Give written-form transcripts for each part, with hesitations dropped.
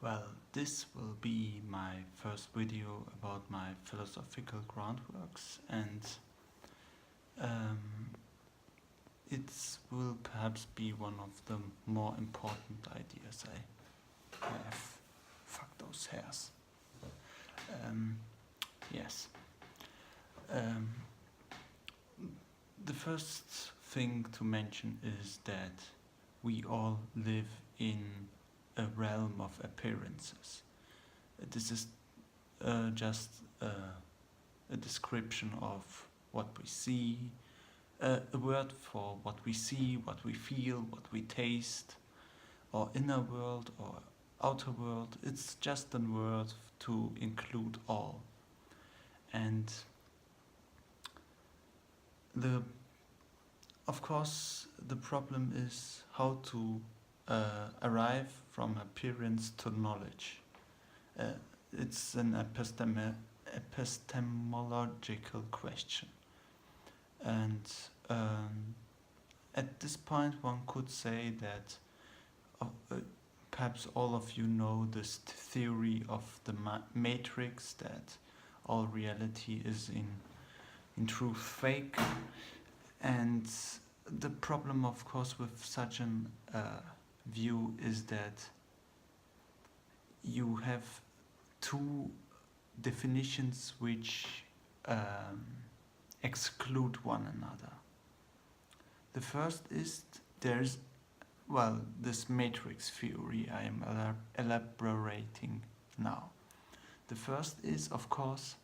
Well, this will be my first video about my philosophical groundworks, and um, it will perhaps be one of the more important ideas I have. Fuck those hairs. Um, yes. Um, the first thing to mention is that we all live in a realm of appearances. This is just a description of what we see, a word for what we see, what we feel, what we taste, or inner world or outer world. It's just a word to include all. And of course, the problem is how to arrive from appearance to knowledge. It's an epistemological question. And at this point, one could say that perhaps all of you know this theory of the matrix, that all reality is in truth fake. And the problem, of course, with such an view is that you have two definitions which exclude one another. The first is there's, well, this matrix theory I am elaborating now. The first is, of course,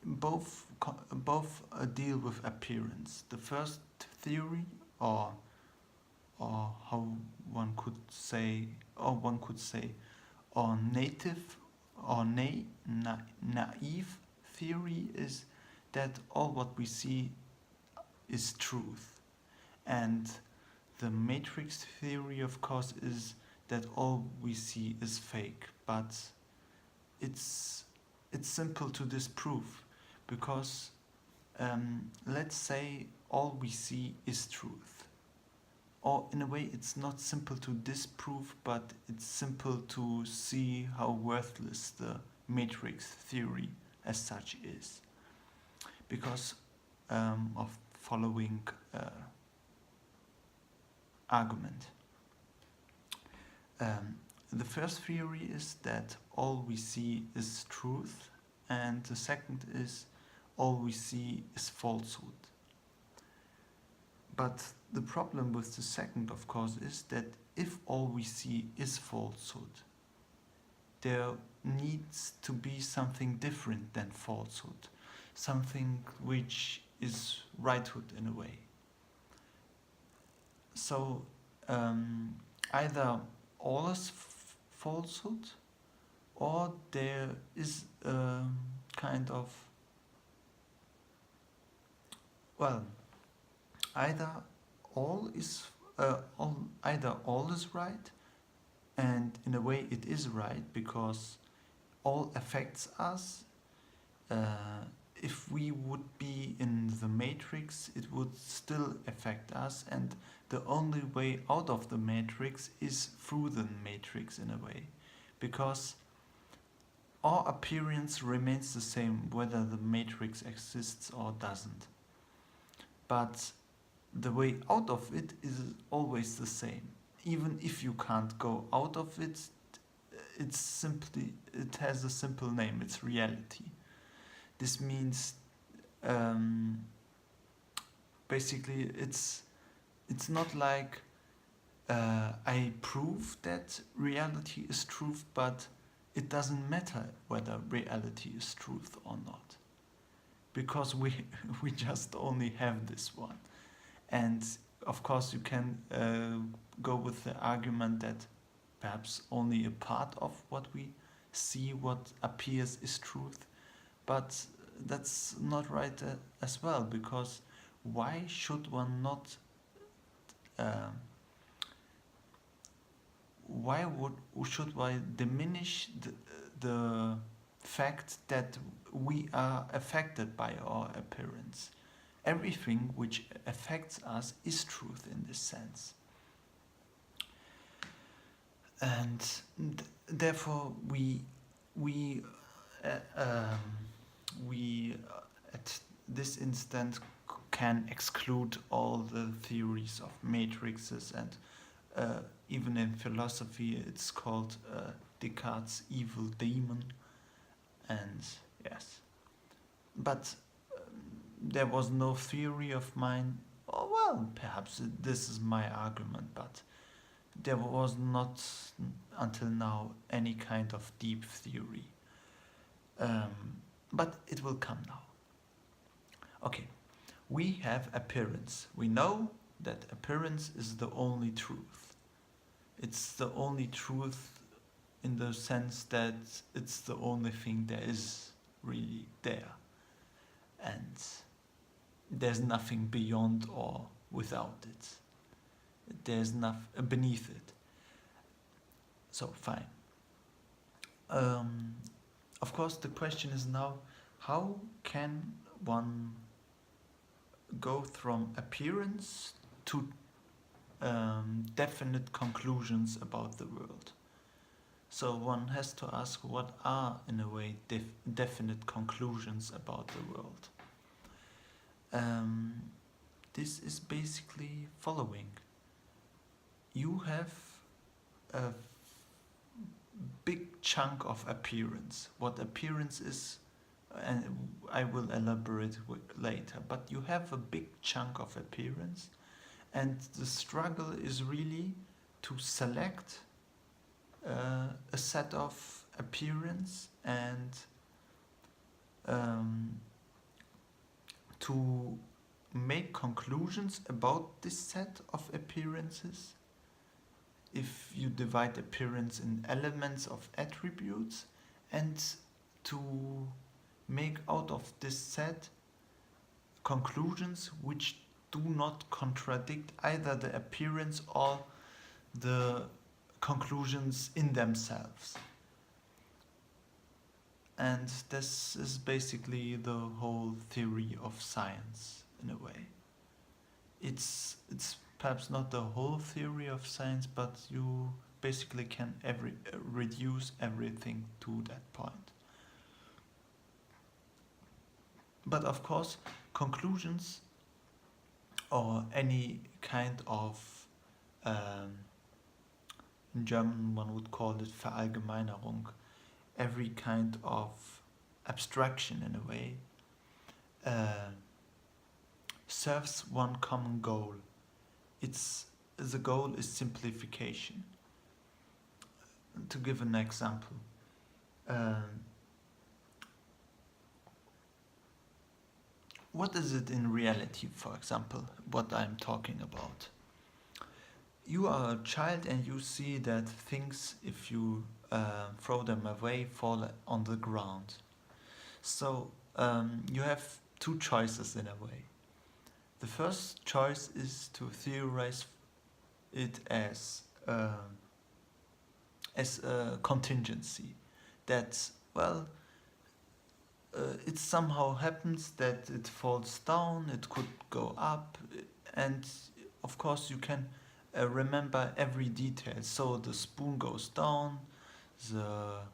both deal with appearance. The first theory, or how one could say, or native or naive theory, is that all what we see is truth, and the matrix theory, of course, is that all we see is fake. But it's simple to disprove, because let's say all we see is truth. Or in a way, it's not simple to disprove, but it's simple to see how worthless the matrix theory as such is. Because of following argument. The first theory is that all we see is truth, and the second is all we see is falsehood. But the problem with the second, of course, is that if all we see is falsehood, there needs to be something different than falsehood, something which is righthood in a way. So either all is falsehood, or there is a kind of, well, either all is right, and in a way it is right, because all affects us. If we would be in the matrix, it would still affect us, and the only way out of the matrix is through the matrix in a way, because our appearance remains the same whether the matrix exists or doesn't. But the way out of it is always the same. Even if you can't go out of it, it has a simple name, it's reality. This means basically it's not like I prove that reality is truth, but it doesn't matter whether reality is truth or not, because we just only have this one. And of course you can go with the argument that perhaps only a part of what we see, what appears, is truth. But that's not right as well, because why should one not should I diminish the fact that we are affected by our appearance? Everything which affects us is truth in this sense. and therefore we uh, um, at this instant can exclude all the theories of matrices, and even in philosophy it's called Descartes' evil demon. And yes, but there was no theory of mine. Oh, well, perhaps this is my argument, but there was not until now any kind of deep theory. But it will come now. Okay, we have appearance. We know that appearance is the only truth. It's the only truth in the sense that it's the only thing there is really there. And there's nothing beyond or without it. There's nothing beneath it. So, fine. Of course, the question is now, how can one go from appearance to definite conclusions about the world? So one has to ask, what are, in a way, definite conclusions about the world? This is basically following. You have a big chunk of appearance. What appearance is, and I will elaborate later, but you have a big chunk of appearance, and the struggle is really to select a set of appearance and to make conclusions about this set of appearances. If you divide appearance in elements of attributes, and to make out of this set conclusions which do not contradict either the appearance or the conclusions in themselves. And this is basically the whole theory of science, in a way. It's perhaps not the whole theory of science, but you basically can reduce everything to that point. But of course, conclusions, or any kind of, in German one would call it Verallgemeinerung, every kind of abstraction in a way, serves one common goal. The goal is simplification. To give an example, what is it in reality, for example, what I'm talking about? You are a child and you see that things, if you throw them away, fall on the ground. So you have two choices in a way. The first choice is to theorize it as a contingency. That, well, it somehow happens that it falls down, it could go up, and of course you can remember every detail. So the spoon goes down, the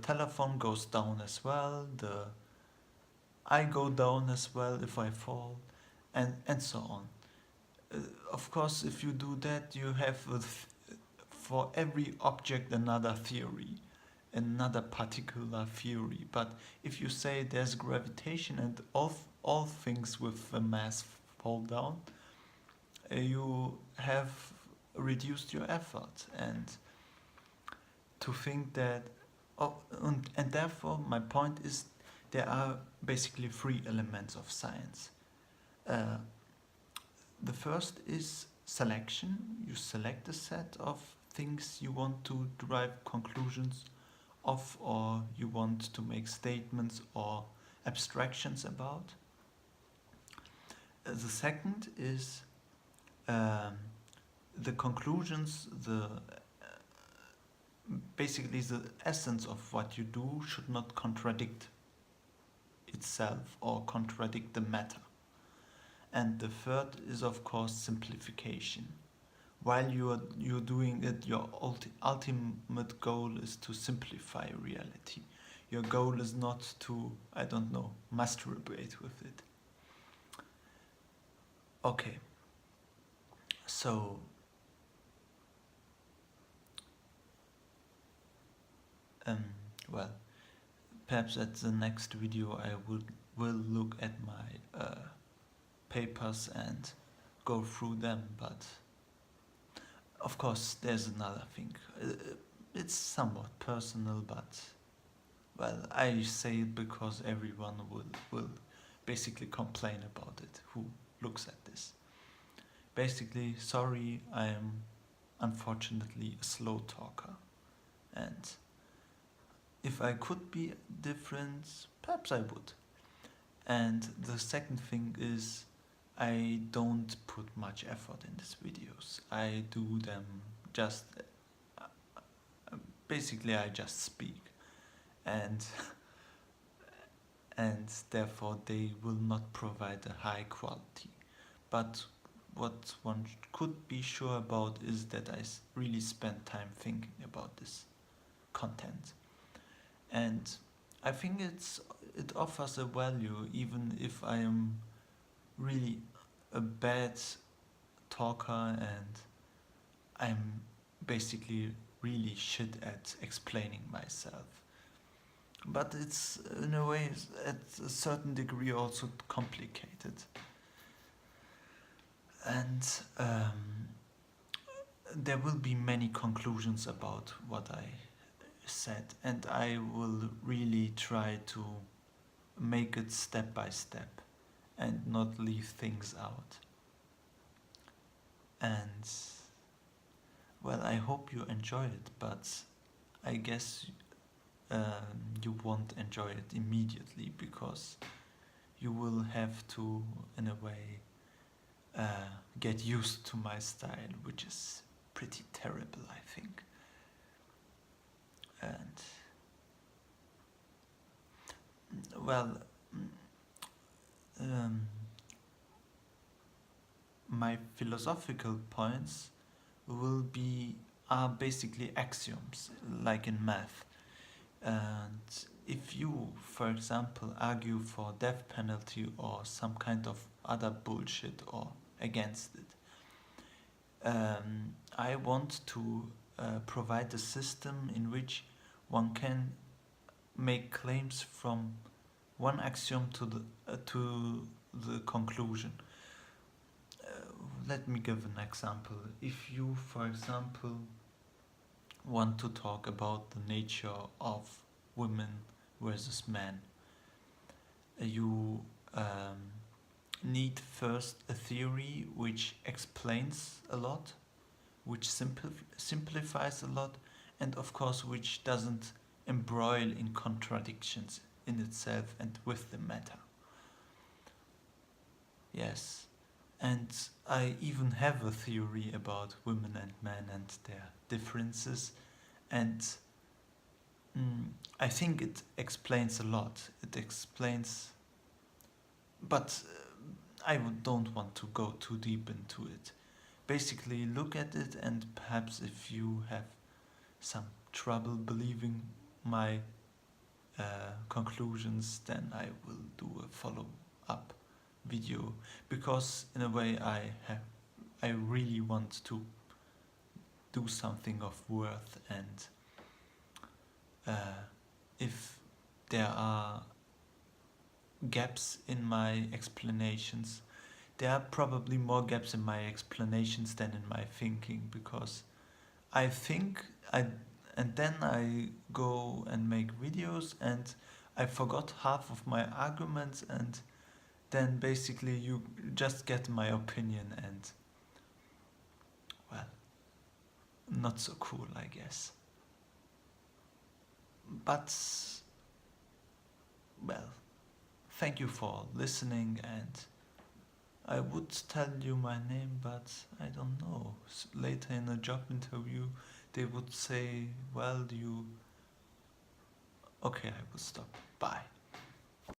telephone goes down as well, I go down as well if I fall, and so on. Of course, if you do that, you have for every object another theory, another particular theory. But if you say there's gravitation and all things with a mass fall down, you have reduced your effort. And to think that, and therefore my point is, there are basically three elements of science. The first is selection. You select a set of things you want to derive conclusions of, or you want to make statements or abstractions about. The second is the conclusions, basically the essence of what you do should not contradict itself or contradict the matter. And the third is, of course, simplification. while you're doing it, your ultimate goal is to simplify reality. Your goal is not to, I don't know, masturbate with it. Okay, so um, well, perhaps at the next video I will look at my papers and go through them, but of course there's another thing. It's somewhat personal, but well, I say it because everyone will basically complain about it who looks at this. Basically, sorry, I am unfortunately a slow talker, and if I could be different, perhaps I would. And the second thing is, I don't put much effort in these videos. I do them just, basically I just speak, and and therefore they will not provide a high quality. But what one could be sure about is that I really spend time thinking about this content, and I think it offers a value even if I am really a bad talker and I'm basically really shit at explaining myself. But it's in a way at a certain degree also complicated. And there will be many conclusions about what I said, and I will really try to make it step by step and not leave things out. And well, I hope you enjoy it, but I guess you won't enjoy it immediately because you will have to, in a way, get used to my style, which is pretty terrible, I think. And well, my philosophical points are basically axioms, like in math. And if you, for example, argue for death penalty or some kind of other bullshit or against it, I want to provide a system in which one can make claims from one axiom to the conclusion. Let me give an example. If you, for example, want to talk about the nature of women versus men, you need first a theory which explains a lot, which simplifies a lot, and of course which doesn't embroil in contradictions in itself and with the matter. Yes, and I even have a theory about women and men and their differences, and I think it explains a lot. It explains, but I don't want to go too deep into it. Basically, look at it, and perhaps if you have some trouble believing my conclusions, then I will do a follow-up video, because in a way I really want to do something of worth, and if there are gaps in my explanations, there are probably more gaps in my explanations than in my thinking, because I think and then I go and make videos and I forgot half of my arguments, and then basically you just get my opinion, and well, not so cool, I guess. But well, thank you for listening, and I would tell you my name, but I don't know. Later in a job interview they would say, well, okay, I will stop. Bye.